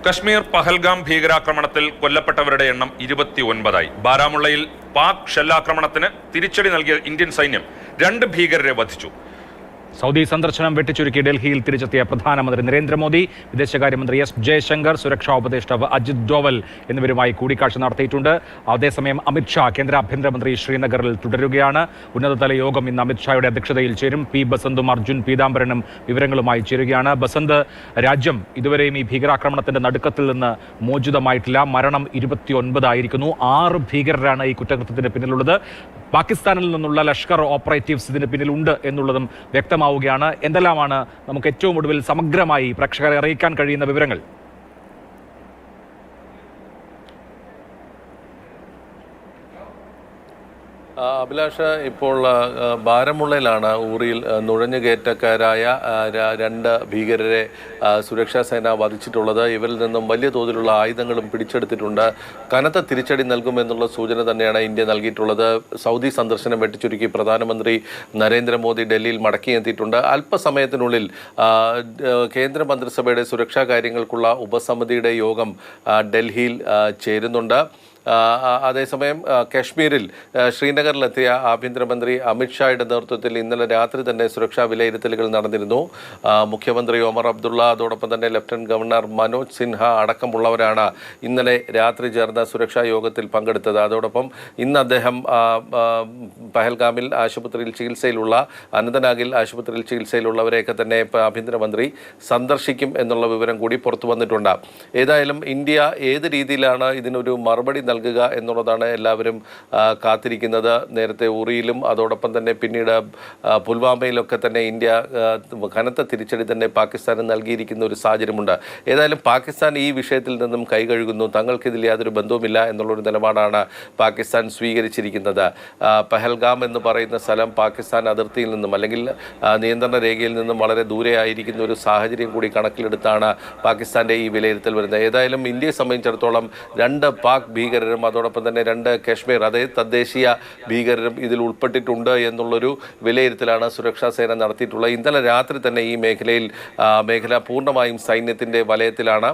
കശ്മീർ പഹൽഗാം ഭീകരാക്രമണത്തിൽ കൊല്ലപ്പെട്ടവരുടെ എണ്ണം 29ആയി. ബാരാമുള്ളയിൽ പാക് ഷെല്ലാക്രമണത്തിന് തിരിച്ചടി നൽകിയ ഇന്ത്യൻ സൈന്യം 2 ഭീകരരെ വധിച്ചു. സൗദി സന്ദർശനം വെട്ടിച്ചുരുക്കി ഡൽഹിയിൽ തിരിച്ചെത്തിയ പ്രധാനമന്ത്രി നരേന്ദ്രമോദി, വിദേശകാര്യമന്ത്രി എസ് ജയശങ്കർ, സുരക്ഷാ ഉപദേഷ്ടാവ് അജിത് ഡോവൽ എന്നിവരുമായി കൂടിക്കാഴ്ച നടത്തിയിട്ടുണ്ട്. അതേസമയം അമിത്ഷാ കേന്ദ്ര ആഭ്യന്തരമന്ത്രി ശ്രീനഗറിൽ തുടരുകയാണ്. ഉന്നതതല യോഗം ഇന്ന് അമിത്ഷായുടെ അധ്യക്ഷതയിൽ ചേരും. പി ബസന്തും അർജുൻ പീതാംബരനും വിവരങ്ങളുമായി ചേരുകയാണ്. ബസന്ത്, രാജ്യം ഇതുവരെയും ഈ ഭീകരാക്രമണത്തിന്റെ നടുക്കത്തിൽ നിന്ന് മോചിതമായിട്ടില്ല. മരണം 29 ആയിരിക്കുന്നു. 6 ഭീകരരാണ് ഈ കുറ്റകൃത്യത്തിന് പിന്നിലുള്ളത്. പാകിസ്ഥാനിൽ നിന്നുള്ള ലഷ്കർ ഓപ്പറേറ്റീവ്സ് ഇതിന് പിന്നിലുണ്ട് എന്നുള്ളതും വ്യക്തമാവുകയാണ്. എന്തെല്ലാമാണ് നമുക്ക് ഏറ്റവും ഒടുവിൽ സമഗ്രമായി പ്രേക്ഷകരെ അറിയിക്കാൻ കഴിയുന്ന വിവരങ്ങൾ? അഭിലാഷ്, ഇപ്പോൾ ബാരമുള്ളയിലാണ് ഊറിയിൽ നുഴഞ്ഞുകയറ്റക്കാരായ 2 ഭീകരരെ സുരക്ഷാ സേന വധിച്ചിട്ടുള്ളത്. ഇവരിൽ നിന്നും വലിയ തോതിലുള്ള ആയുധങ്ങളും പിടിച്ചെടുത്തിട്ടുണ്ട്. കനത്ത തിരിച്ചടി നൽകുമെന്നുള്ള സൂചന തന്നെയാണ് ഇന്ത്യ നൽകിയിട്ടുള്ളത്. സൗദി സന്ദർശനം വെട്ടിച്ചുരുക്കി പ്രധാനമന്ത്രി നരേന്ദ്രമോദി ഡൽഹിയിൽ മടക്കിയെത്തിയിട്ടുണ്ട്. അല്പസമയത്തിനുള്ളിൽ കേന്ദ്രമന്ത്രിസഭയുടെ സുരക്ഷാ കാര്യങ്ങൾക്കുള്ള ഉപസമിതിയുടെ യോഗം ഡൽഹിയിൽ ചേരുന്നുണ്ട്. അതേസമയം കശ്മീരിൽ ശ്രീനഗറിലെത്തിയ ആഭ്യന്തരമന്ത്രി അമിത്ഷായുടെ നേതൃത്വത്തിൽ ഇന്നലെ രാത്രി തന്നെ സുരക്ഷാ വിലയിരുത്തലുകൾ നടന്നിരുന്നു. മുഖ്യമന്ത്രി ഒമർ അബ്ദുള്ള, അതോടൊപ്പം തന്നെ ലഫ്റ്റനന്റ് ഗവർണർ മനോജ് സിൻഹ അടക്കമുള്ളവരാണ് ഇന്നലെ രാത്രി ചേർന്ന സുരക്ഷാ യോഗത്തിൽ പങ്കെടുത്തത്. അതോടൊപ്പം ഇന്ന് അദ്ദേഹം പഹൽഗാമിൽ ആശുപത്രിയിൽ ചികിത്സയിലുള്ള അനന്തനാഗിൽ ആശുപത്രിയിൽ ചികിത്സയിലുള്ളവരെയൊക്കെ തന്നെ ആഭ്യന്തരമന്ത്രി സന്ദർശിക്കും എന്നുള്ള വിവരം കൂടി പുറത്തു വന്നിട്ടുണ്ട്. ഏതായാലും ഇന്ത്യ ഏത് രീതിയിലാണ് ഇതിനൊരു മറുപടി നൽകുക എന്നുള്ളതാണ് എല്ലാവരും കാത്തിരിക്കുന്നത്. നേരത്തെ ഉറിയിലും അതോടൊപ്പം തന്നെ പിന്നീട് പുൽവാമയിലൊക്കെ തന്നെ ഇന്ത്യ കനത്ത തിരിച്ചടി തന്നെ പാകിസ്ഥാന് നൽകിയിരിക്കുന്ന ഒരു സാഹചര്യമുണ്ട്. ഏതായാലും പാകിസ്ഥാൻ ഈ വിഷയത്തിൽ നിന്നും കൈകഴുകുന്നു. തങ്ങൾക്കിതിൽ യാതൊരു ബന്ധവുമില്ല എന്നുള്ളൊരു നിലപാടാണ് പാകിസ്ഥാൻ സ്വീകരിച്ചിരിക്കുന്നത്. പഹൽഗാം എന്ന് പറയുന്ന സ്ഥലം പാകിസ്ഥാൻ അതിർത്തിയിൽ നിന്നും അല്ലെങ്കിൽ നിയന്ത്രണ രേഖയിൽ നിന്നും വളരെ ദൂരെയായിരിക്കുന്ന ഒരു സാഹചര്യം കൂടി കണക്കിലെടുത്താണ് പാകിസ്ഥാന്റെ ഈ വിലയിരുത്തൽ വരുന്നത്. ഏതായാലും ഇന്ത്യയെ സംബന്ധിച്ചിടത്തോളം 2 പാക് ഭീകരരും അതോടൊപ്പം തന്നെ 2 കശ്മീർ അതായത് തദ്ദേശീയ ഭീകരരും ഇതിൽ ഉൾപ്പെട്ടിട്ടുണ്ട് എന്നുള്ളൊരു വിലയിരുത്തലാണ് സുരക്ഷാ സേന നടത്തിയിട്ടുള്ളത്. ഇന്നലെ രാത്രി തന്നെ ഈ മേഖല പൂർണ്ണമായും സൈന്യത്തിൻ്റെ വലയത്തിലാണ്.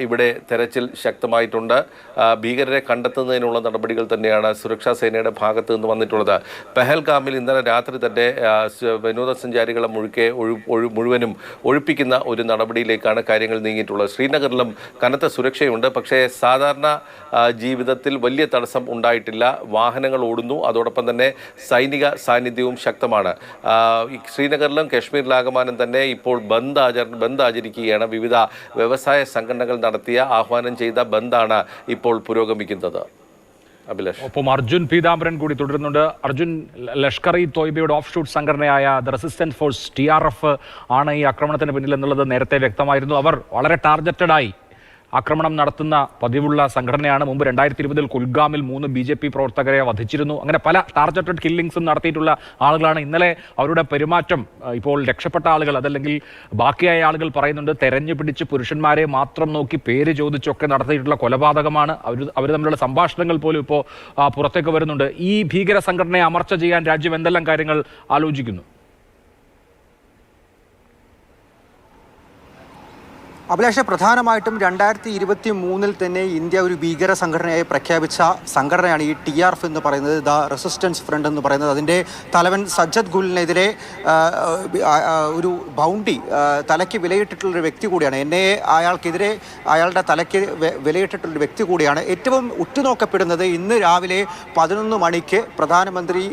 ഇവിടെ തെരച്ചിൽ ശക്തമായിട്ടുണ്ട്. ഭീകരരെ കണ്ടെത്തുന്നതിനുള്ള നടപടികൾ തന്നെയാണ് സുരക്ഷാ സേനയുടെ ഭാഗത്ത് നിന്ന് വന്നിട്ടുള്ളത്. പഹൽഗാമിൽ ഇന്നലെ രാത്രി തന്നെ വിനോദസഞ്ചാരികളെ മുഴുവനും ഒഴിപ്പിക്കുന്ന ഒരു നടപടിയിലേക്കാണ് കാര്യങ്ങൾ നീങ്ങിയിട്ടുള്ളത്. ശ്രീനഗറിലും കനത്ത സുരക്ഷയുണ്ട്. പക്ഷേ സാധാരണ ജീവിതത്തിൽ വലിയ തടസ്സം ഉണ്ടായിട്ടില്ല. വാഹനങ്ങൾ ഓടുന്നു. അതോടൊപ്പം തന്നെ സൈനിക സാന്നിധ്യവും ശക്തമാണ്. ശ്രീനഗറിലും കശ്മീരിലാകമാനം തന്നെ ഇപ്പോൾ ബന്ദ് ആചരിക്കുകയാണ്. വിവിധ വ്യവസായ സംഘടനകൾ നടത്തിയ ആഹ്വാനം ചെയ്ത ബന്ദാണ് ഇപ്പോൾ പുരോഗമിക്കുന്നത്. ഒപ്പം അർജുൻ പീതാംബരൻ കൂടി തുടരുന്നുണ്ട്. അർജുൻ, ലഷ്കർ ഇ തോയ്ബയുടെ ഓഫ് ഷൂട്ട് സംഘടനയായ ദ റെസിസ്റ്റൻസ് ഫോഴ്സ് TRF ആണ് ഈ ആക്രമണത്തിന് പിന്നിൽ എന്നുള്ളത് നേരത്തെ വ്യക്തമായിരുന്നു. അവർ വളരെ ടാർഗറ്റഡായി ആക്രമണം നടത്തുന്ന പതിവുള്ള സംഘടനയാണ്. മുമ്പ് 2020 കുൽഗാമിൽ 3 BJP പ്രവർത്തകരെ വധിച്ചിരുന്നു. അങ്ങനെ പല ടാർഗറ്റഡ് കില്ലിങ്സും നടത്തിയിട്ടുള്ള ആളുകളാണ്. ഇന്നലെ അവരുടെ പെരുമാറ്റം ഇപ്പോൾ രക്ഷപ്പെട്ട ആളുകൾ അതല്ലെങ്കിൽ ബാക്കിയായ ആളുകൾ പറയുന്നുണ്ട്, തെരഞ്ഞു പിടിച്ച് പുരുഷന്മാരെ മാത്രം നോക്കി പേര് ചോദിച്ചൊക്കെ നടത്തിയിട്ടുള്ള കൊലപാതകമാണ്. അവർ തമ്മിലുള്ള സംഭാഷണങ്ങൾ പോലും ഇപ്പോൾ പുറത്തേക്ക് വരുന്നുണ്ട്. ഈ ഭീകര സംഘടനയെ അമർച്ച ചെയ്യാൻ രാജ്യം എന്തെല്ലാം കാര്യങ്ങൾ ആലോചിക്കുന്നു? അഭിലാഷ, പ്രധാനമായിട്ടും 2023 തന്നെ ഇന്ത്യ ഒരു ഭീകര സംഘടനയായി പ്രഖ്യാപിച്ച സംഘടനയാണ് ഈ TRF എന്ന് പറയുന്നത്, ദ റെസിസ്റ്റൻസ് ഫ്രണ്ട് എന്ന് പറയുന്നത്. അതിൻ്റെ തലവൻ സജ്ജദ് ഗുലിനെതിരെ ഒരു ബൗണ്ടി തലയ്ക്ക് വിലയിട്ടിട്ടുള്ളൊരു വ്യക്തി കൂടിയാണ്. അയാൾക്കെതിരെ അയാളുടെ തലയ്ക്ക് വിലയിട്ടിട്ടുള്ളൊരു വ്യക്തി കൂടിയാണ്. ഏറ്റവും ഉറ്റുനോക്കപ്പെടുന്നത് ഇന്ന് രാവിലെ 11 മണിക്ക് പ്രധാനമന്ത്രി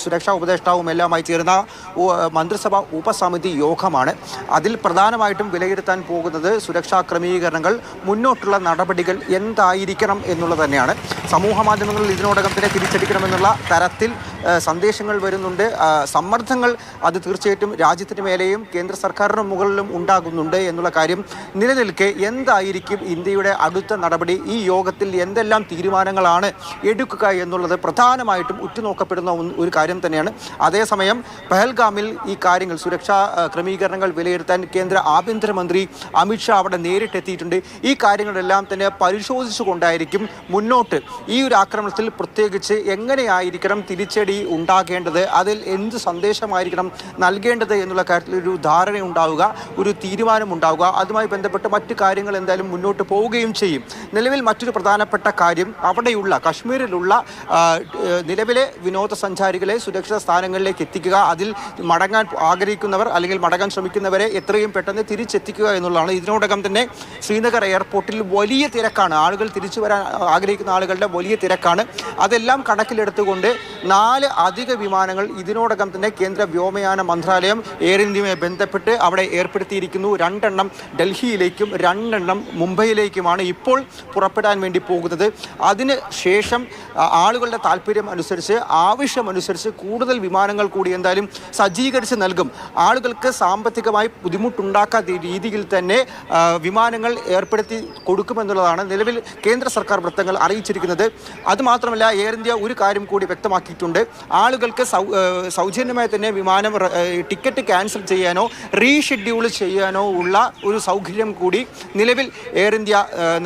സുരക്ഷാ ഉപദേഷ്ടാവും എല്ലാമായി ചേർന്ന മന്ത്രിസഭ ഉപസമിതി യോഗമാണ്. അതിൽ പ്രധാനമായിട്ടും വിലയിരുത്താൻ പോകുന്നത് സുരക്ഷാ ക്രമീകരണങ്ങൾ, മുന്നോട്ടുള്ള നടപടികൾ എന്തായിരിക്കണം എന്നുള്ളത് തന്നെയാണ്. സമൂഹ മാധ്യമങ്ങളിൽ ഇതിനോടകം തന്നെ തിരിച്ചടിക്കണമെന്നുള്ള തരത്തിൽ സന്ദേശങ്ങൾ വരുന്നുണ്ട്. സമ്മർദ്ദങ്ങൾ അത് തീർച്ചയായിട്ടും രാജ്യത്തിന് മേലെയും കേന്ദ്ര സർക്കാരിന് മുകളിലും ഉണ്ടാകുന്നുണ്ട് എന്നുള്ള കാര്യം നിലനിൽക്കെ എന്തായിരിക്കും ഇന്ത്യയുടെ അടുത്ത നടപടി, ഈ യോഗത്തിൽ എന്തെല്ലാം തീരുമാനങ്ങളാണ് എടുക്കുക എന്നുള്ളത് പ്രധാനമായിട്ടും ഉറ്റുനോക്കപ്പെടുന്ന ഒരു കാര്യം തന്നെയാണ്. അതേസമയം പഹൽഗാമിൽ ഈ കാര്യങ്ങൾ സുരക്ഷാ ക്രമീകരണങ്ങൾ വിലയിരുത്താൻ കേന്ദ്ര ആഭ്യന്തരമന്ത്രി ആഭ്യന്തരമന്ത്രി അമിത്ഷാ അവിടെ നേരിട്ടെത്തിയിട്ടുണ്ട്. ഈ കാര്യങ്ങളെല്ലാം തന്നെ പരിശോധിച്ചുകൊണ്ടായിരിക്കും മുന്നോട്ട് ഈ ഒരു ആക്രമണത്തിൽ പ്രത്യേകിച്ച് എങ്ങനെയായിരിക്കണം തിരിച്ചടി ഉണ്ടാകേണ്ടത്, അതിൽ എന്ത് സന്ദേശമായിരിക്കണം നൽകേണ്ടത് എന്നുള്ള കാര്യത്തിൽ ഒരു ധാരണ ഉണ്ടാവുക, ഒരു തീരുമാനം ഉണ്ടാവുക. അതുമായി ബന്ധപ്പെട്ട് മറ്റു കാര്യങ്ങൾ എന്തായാലും മുന്നോട്ട് പോവുകയും ചെയ്യും. നിലവിൽ മറ്റൊരു പ്രധാനപ്പെട്ട കാര്യം അവിടെയുള്ള കശ്മീരിലുള്ള നിലവിലെ വിനോദസഞ്ചാരികളെ സുരക്ഷിത സ്ഥാനങ്ങളിലേക്ക് എത്തിക്കുക, അതിൽ മടങ്ങാൻ ആഗ്രഹിക്കുന്നവർ അല്ലെങ്കിൽ മടങ്ങാൻ ശ്രമിക്കുന്നവരെ എത്രയും പെട്ടെന്ന് തിരിച്ചെത്തിക്കുക എന്നുള്ളതാണ്. ഇതിനോടകം തന്നെ ശ്രീനഗർ എയർപോർട്ടിൽ വലിയ തിരക്കാണ്, ആളുകൾ തിരിച്ചു വരാൻ ആഗ്രഹിക്കുന്ന ആളുകളുടെ വലിയ തിരക്കാണ്. അതെല്ലാം കണക്കിലെടുത്തുകൊണ്ട് 4 അധിക വിമാനങ്ങൾ ഇതിനോടകം തന്നെ കേന്ദ്ര വ്യോമയാന മന്ത്രാലയം എയർ ഇന്ത്യയുമായി ബന്ധപ്പെട്ട് അവിടെ ഏർപ്പെടുത്തിയിരിക്കുന്നു. 2 എണ്ണം ഡൽഹിയിലേക്കും 2 എണ്ണം മുംബൈയിലേക്കുമാണ് ഇപ്പോൾ പുറപ്പെടാൻ വേണ്ടി പോകുന്നത്. അതിന് ശേഷം ആളുകളുടെ താല്പര്യം അനുസരിച്ച് ആവശ്യമനുസരിച്ച് കൂടുതൽ വിമാനങ്ങൾ കൂടി എന്തായാലും സജ്ജീകരിച്ച് നൽകും. ആളുകൾക്ക് സാമ്പത്തികമായി ബുദ്ധിമുട്ടുണ്ടാക്കാത്ത രീതിയിൽ തന്നെ വിമാനങ്ങൾ ഏർപ്പെടുത്തി കൊടുക്കുമെന്നുള്ളതാണ് നിലവിൽ കേന്ദ്ര സർക്കാർ വൃത്തങ്ങൾ അറിയിച്ചിരിക്കുന്നത്. അതുമാത്രമല്ല എയർ ഇന്ത്യ ഒരു കാര്യം കൂടി വ്യക്തമാക്കിയിട്ടുണ്ട്. ആളുകൾക്ക് സൗജന്യമായി തന്നെ വിമാനം ടിക്കറ്റ് ക്യാൻസൽ ചെയ്യാനോ റീഷെഡ്യൂൾ ചെയ്യാനോ ഉള്ള ഒരു സൗകര്യം കൂടി നിലവിൽ എയർ ഇന്ത്യ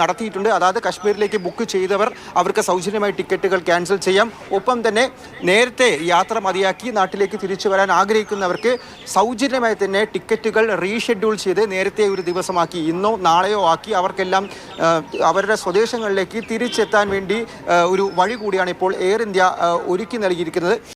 നടത്തിയിട്ടുണ്ട്. അതായത് കശ്മീരിലേക്ക് ബുക്ക് ചെയ്തവർ അവർക്ക് സൗജന്യമായി ടിക്കറ്റുകൾ ക്യാൻസൽ ചെയ്യാം. ഒപ്പം തന്നെ നേരത്തെ യാത്ര മതിയാക്കി നാട്ടിലേക്ക് തിരിച്ചു വരാൻ ആഗ്രഹിക്കുന്നവർക്ക് സൗജന്യമായി തന്നെ ടിക്കറ്റുകൾ റീഷെഡ്യൂൾ ചെയ്ത് നേരത്തെ ഒരു ദിവസമാക്കി ഇന്നോ നാളെയോ ആക്കി അവർക്കെല്ലാം അവരുടെ സ്വദേശങ്ങളിലേക്ക് തിരിച്ചെത്താൻ വേണ്ടി ഒരു വഴി കൂടിയാണ് ഇപ്പോൾ എയർ ഇന്ത്യ ഒരുക്കി നൽകിയിരിക്കുന്നത്.